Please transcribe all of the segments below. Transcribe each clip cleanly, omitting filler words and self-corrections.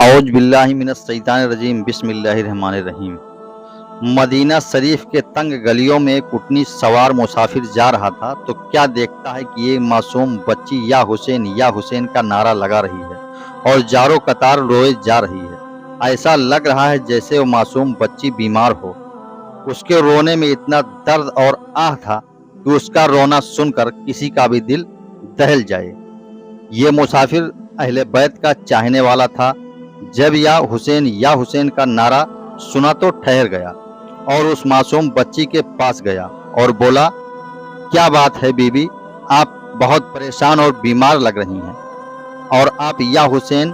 औज बिल्लाहि मिनश्शैतानिर्रजीम बिस्मिल्लाहिर्रहमानिर्रहीम। मदीना शरीफ के तंग गलियों में एक ऊँटनी सवार मुसाफिर जा रहा था तो क्या देखता है कि एक मासूम बच्ची या हुसैन का नारा लगा रही है और जारो कतार रोए जा रही है। ऐसा लग रहा है जैसे वो मासूम बच्ची बीमार हो। उसके रोने में इतना दर्द और आह था कि उसका रोना सुनकर किसी का भी दिल दहल जाए। ये मुसाफिर अहले बैत का चाहने वाला था। जब या हुसैन का नारा सुना तो ठहर गया और उस मासूम बच्ची के पास गया और बोला, क्या बात है बीबी, आप बहुत परेशान और बीमार लग रही हैं और आप या हुसैन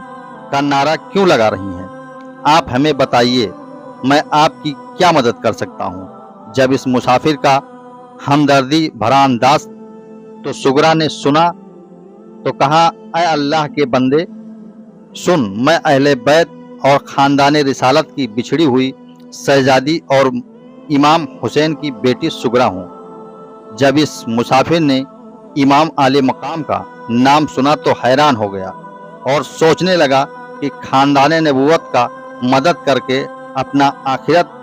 का नारा क्यों लगा रही हैं? आप हमें बताइए, मैं आपकी क्या मदद कर सकता हूँ। जब इस मुसाफिर का हमदर्दी भरा अंदाज तो सुगरा ने सुना तो कहा, ऐ अल्लाह के बंदे सुन, मैं अहले बैत और खानदान रिसालत की बिछड़ी हुई शहजादी और इमाम हुसैन की बेटी सुगरा हूँ। जब इस मुसाफिर ने इमाम आले मकाम का नाम सुना तो हैरान हो गया और सोचने लगा कि खानदान नबूवत का मदद करके अपना आखिरत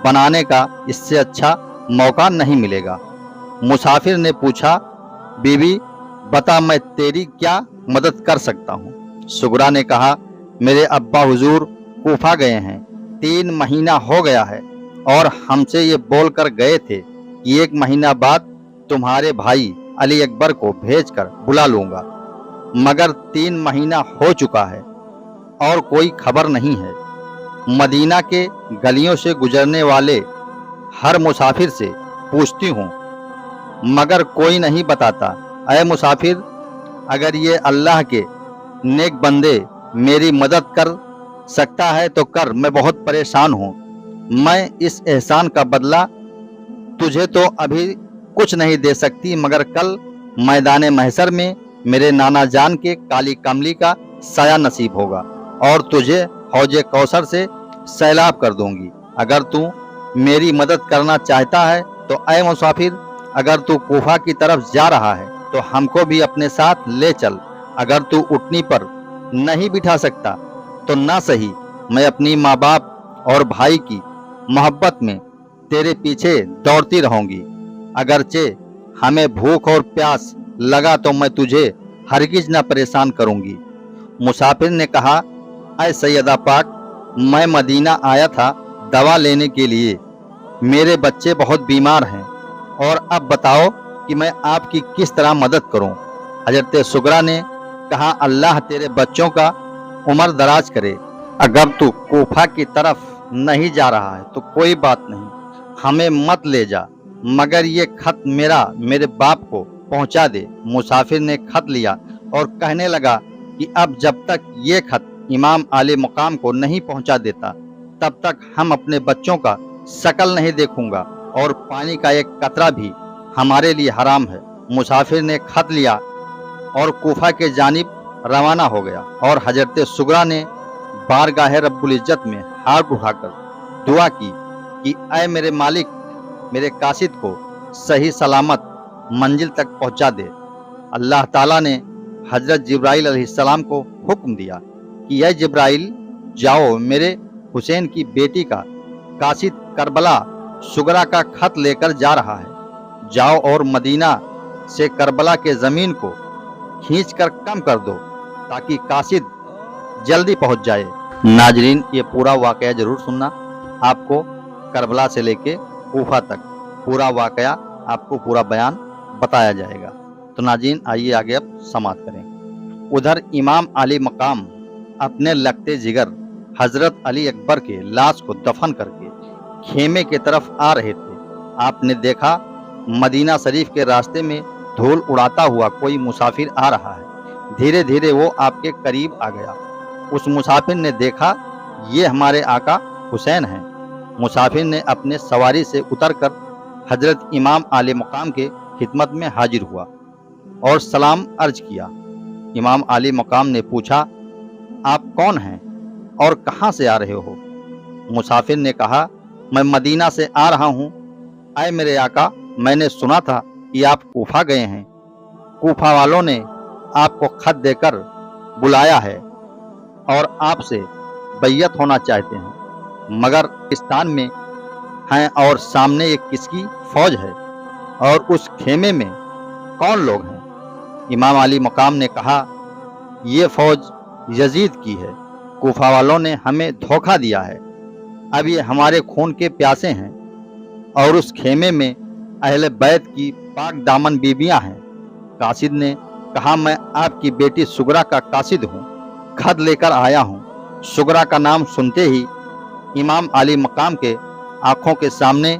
बनाने का इससे अच्छा मौका नहीं मिलेगा। मुसाफिर ने पूछा, बीबी बता, मैं तेरी क्या मदद कर सकता हूँ। सुगरा ने कहा, मेरे अब्बा हुजूर कूफा गए हैं, 3 महीना हो गया है और हमसे ये बोलकर गए थे कि 1 महीना बाद तुम्हारे भाई अली अकबर को भेजकर बुला लूंगा, मगर 3 महीना हो चुका है और कोई खबर नहीं है। मदीना के गलियों से गुजरने वाले हर मुसाफिर से पूछती हूँ मगर कोई नहीं बताता। ऐ मुसाफिर, अगर ये अल्लाह के नेक बंदे मेरी मदद कर सकता है तो कर, मैं बहुत परेशान हूँ। मैं इस एहसान का बदला तुझे तो अभी कुछ नहीं दे सकती, मगर कल मैदान महशर में मेरे नाना जान के काली कमली का साया नसीब होगा और तुझे हौजे कौसर से सैलाब कर दूंगी। अगर तू मेरी मदद करना चाहता है तो ऐ मुसाफिर, अगर तू कूफा की तरफ जा रहा है तो हमको भी अपने साथ ले चल। अगर तू उठनी पर नहीं बिठा सकता तो ना सही, मैं अपनी माँ बाप और भाई की मोहब्बत में तेरे पीछे दौड़ती रहूंगी। अगरचे हमें भूख और प्यास लगा तो मैं तुझे हरगिज न परेशान करूंगी। मुसाफिर ने कहा, ऐ सैयदा पाक, मैं मदीना आया था दवा लेने के लिए, मेरे बच्चे बहुत बीमार हैं और अब बताओ कि मैं आपकी किस तरह मदद करूं। हजरत सुगरा ने कहा, अल्लाह तेरे बच्चों का उम्र दराज करे। अगर तू कूफा की तरफ नहीं जा रहा है तो कोई बात नहीं, हमें मत ले जा, मगर ये खत मेरे बाप को पहुंचा दे। मुसाफिर ने खत लिया और कहने लगा कि अब जब तक ये खत इमाम आले मकाम को नहीं पहुंचा देता तब तक हम अपने बच्चों का शकल नहीं देखूंगा और पानी का एक कतरा भी हमारे लिए हराम है। मुसाफिर ने खत लिया और कूफा के जानिब रवाना हो गया और हजरत सुगरा ने बारगाह रब्बुल इज्जत में हाथ उठाकर दुआ की कि ऐ मेरे मालिक, मेरे कासिद को सही सलामत मंजिल तक पहुंचा दे। अल्लाह ताला ने हजरत जिब्राइल अलैहिस्सलाम को हुक्म दिया कि ऐ जिब्राइल, जाओ, मेरे हुसैन की बेटी का कासिद करबला सुगरा का खत लेकर जा रहा है। जाओ और मदीना से करबला के ज़मीन को खींचकर कम कर दो ताकि कासिद जल्दी पहुंच जाए। नाजरीन, ये पूरा वाकया जरूर सुनना। आपको करबला से लेके कूफा तक पूरा वाकया, आपको पूरा बयान बताया जाएगा। तो नाजरीन, आइए आगे अब समाप्त करें। उधर इमाम आली मकाम अपने लगते जिगर हजरत अली अकबर के लाश को दफन करके खेमे के तरफ आ रहे थे। आपने देखा मदीना शरीफ के रास्ते में धूल उड़ाता हुआ कोई मुसाफिर आ रहा है। धीरे धीरे वो आपके करीब आ गया। उस मुसाफिर ने देखा, ये हमारे आका हुसैन हैं। मुसाफिर ने अपने सवारी से उतरकर हजरत इमाम आले मकाम के खिदमत में हाजिर हुआ और सलाम अर्ज किया। इमाम आले मकाम ने पूछा, आप कौन हैं और कहाँ से आ रहे हो? मुसाफिर ने कहा, मैं मदीना से आ रहा हूँ। ऐ मेरे आका, मैंने सुना था कि आप कूफा गए हैं। कूफा वालों ने आपको खत देकर बुलाया है और आपसे بیعت ہونا چاہتے ہیں، مگر پاکستان میں ہیں اور سامنے ایک کس کی فوج ہے، اور اس خیمے میں کون لوگ ہیں؟ امام علی مقام نے کہا، یہ فوج یزید کی ہے، کوفہ والوں نے ہمیں دھوکہ دیا ہے، اب یہ ہمارے خون کے پیاسے ہیں، اور اس خیمے میں اہل بیت کی پاک دامن بیویاں ہیں۔ قاصد نے کہا، میں آپ کی بیٹی سغرا کا قاصد ہوں، خط لے کر آیا ہوں۔ سغرا کا نام سنتے ہی امام علی مقام کے آنکھوں کے سامنے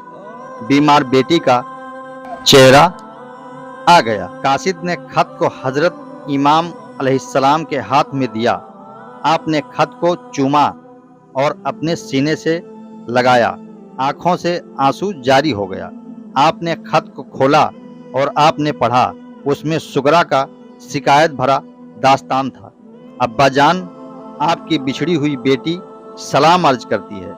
بیمار بیٹی کا چہرہ آ گیا۔ قاصد نے خط کو حضرت امام علیہ السلام کے ہاتھ میں دیا۔ آپ نے خط کو چوما اور اپنے سینے سے لگایا، آنکھوں سے آنسو جاری ہو گیا۔ آپ نے خط کو کھولا اور آپ نے پڑھا، اس میں سغرا کا شکایت بھرا داستان تھا۔ ابا جان، آپ کی بچھڑی ہوئی بیٹی سلام عرض کرتی ہے۔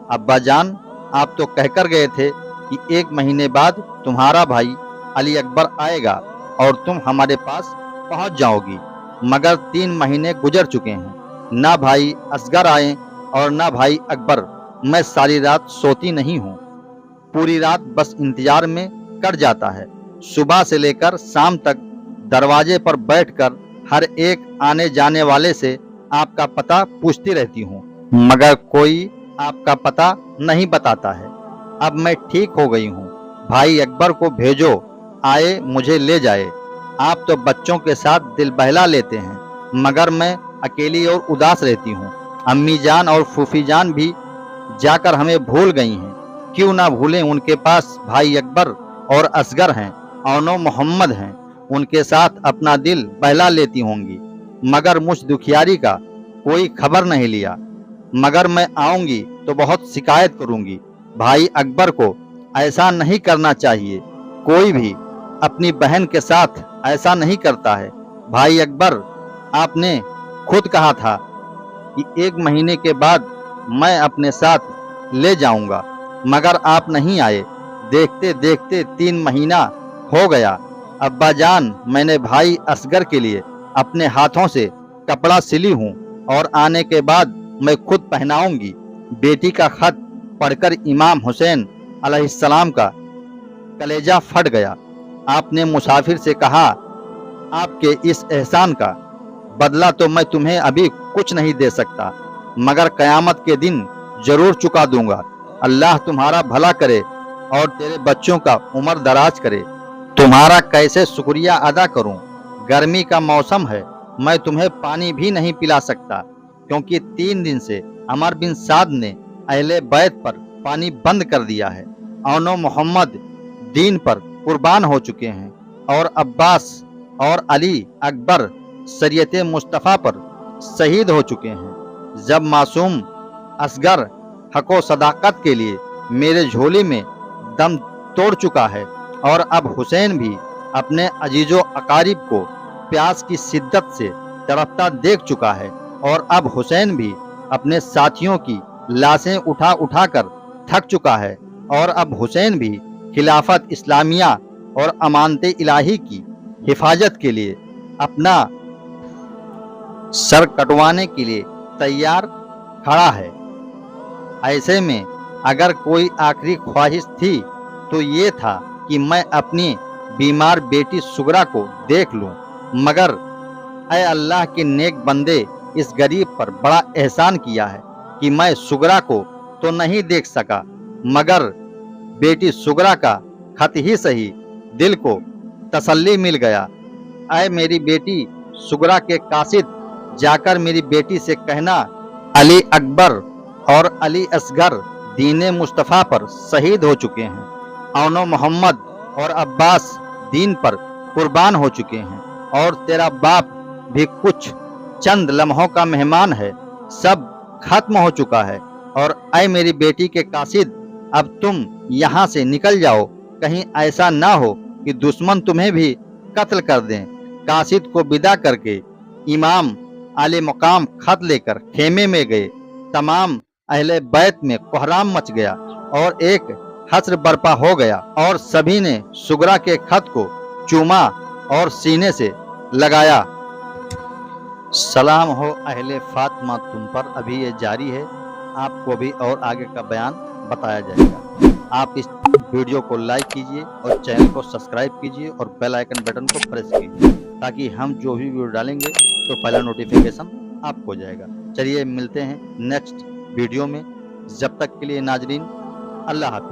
ابا جان، آپ تو کہہ کر گئے تھے کہ 1 مہینے بعد تمہارا بھائی علی اکبر آئے گا اور تم ہمارے پاس پہنچ جاؤ گی، مگر 3 مہینے گزر چکے ہیں، نہ بھائی اصغر آئے اور نہ بھائی اکبر۔ میں ساری رات سوتی نہیں ہوں، پوری رات بس انتظار میں کٹ جاتا ہے۔ صبح سے لے کر شام تک دروازے پر بیٹھ کر ہر ایک آنے جانے والے سے آپ کا پتہ پوچھتی رہتی ہوں، مگر کوئی آپ کا پتہ نہیں بتاتا ہے۔ اب میں ٹھیک ہو گئی ہوں، بھائی اکبر کو بھیجو، آئے مجھے لے جائے۔ آپ تو بچوں کے ساتھ دل بہلا لیتے ہیں، مگر میں اکیلی اور اداس رہتی ہوں۔ امی جان اور پھوپھی جان بھی جا کر ہمیں بھول گئی ہیں، کیوں نہ بھولیں؟ ان کے پاس بھائی اکبر اور اصغر ہیں، اونو محمد ہیں، ان کے ساتھ اپنا دل بہلا لیتی ہوں گی، مگر مجھ دکھیاری کا کوئی خبر نہیں لیا۔ مگر میں آؤں گی تو بہت شکایت کروں گی۔ بھائی اکبر کو ایسا نہیں کرنا چاہیے، کوئی بھی اپنی بہن کے ساتھ ایسا نہیں کرتا ہے۔ بھائی اکبر، آپ نے خود کہا تھا کہ 1 مہینے کے بعد میں اپنے ساتھ لے جاؤں گا، مگر آپ نہیں آئے۔ دیکھتے دیکھتے 3 مہینہ ہو گیا۔ ابا جان، میں نے بھائی اصغر کے لیے اپنے ہاتھوں سے کپڑا سلی ہوں اور آنے کے بعد میں خود پہناؤں گی۔ بیٹی کا خط پڑھ کر امام حسین علیہ السلام کا کلیجہ پھٹ گیا۔ آپ نے مسافر سے کہا، آپ کے اس احسان کا بدلہ تو میں تمہیں ابھی کچھ نہیں دے سکتا، مگر قیامت کے دن ضرور چکا دوں گا۔ اللہ تمہارا بھلا کرے اور تیرے بچوں کا عمر دراز کرے۔ تمہارا کیسے شکریہ ادا کروں؟ گرمی کا موسم ہے، میں تمہیں پانی بھی نہیں پلا سکتا، کیونکہ 3 دن سے عمر بن سعد نے اہل بیت پر پانی بند کر دیا ہے۔ اونو محمد دین پر قربان ہو چکے ہیں، اور عباس اور علی اکبر شریعت مصطفیٰ پر شہید ہو چکے ہیں۔ جب معصوم اصغر حق و صداقت کے لیے میرے جھولی میں دم توڑ چکا ہے، اور اب حسین بھی اپنے عزیز و اقارب کو پیاس کی شدت سے تڑپتا دیکھ چکا ہے، اور اب حسین بھی اپنے ساتھیوں کی لاشیں اٹھا اٹھا کر تھک چکا ہے، اور اب حسین بھی خلافت اسلامیہ اور امانت الہی کی حفاظت کے لیے اپنا سر کٹوانے کے لیے تیار کھڑا ہے۔ ایسے میں اگر کوئی آخری خواہش تھی تو یہ تھا کہ میں اپنی بیمار بیٹی سغرا کو دیکھ لوں، مگر اے اللہ کے نیک بندے، اس غریب پر بڑا احسان کیا ہے کہ میں سغرا کو تو نہیں دیکھ سکا، مگر بیٹی سغرا کا خط ہی صحیح، دل کو تسلی مل گیا۔ اے میری بیٹی سغرا کے قاصد، جا کر میری بیٹی سے کہنا، علی اکبر اور علی اصغر دین مصطفیٰ پر شہید ہو چکے ہیں، اونو محمد اور عباس دین پر قربان ہو چکے ہیں، اور تیرا باپ بھی کچھ چند لمحوں کا مہمان ہے، سب ختم ہو چکا ہے۔ اور اے میری بیٹی کے قاصد، اب تم یہاں سے نکل جاؤ، کہیں ایسا نہ ہو کہ دشمن تمہیں بھی قتل کر دیں۔ قاصد کو ودا کر کے امام علی مقام خط لے کر خیمے میں گئے۔ تمام اہل بیت میں کوہرام مچ گیا اور ایک حشر برپا ہو گیا، اور سبھی نے سغرا کے خط کو چوما اور سینے سے لگایا۔ सलाम हो अहले फातिमा तुम पर, अभी ये जारी है, आपको अभी और आगे का बयान बताया जाएगा। आप इस वीडियो को लाइक कीजिए और चैनल को सब्सक्राइब कीजिए और बेल आइकन बटन को प्रेस कीजिए, ताकि हम जो भी वीडियो डालेंगे तो पहला नोटिफिकेशन आपको जाएगा। चलिए मिलते हैं नेक्स्ट वीडियो में, जब तक के लिए नाजरीन अल्लाह हाफिज।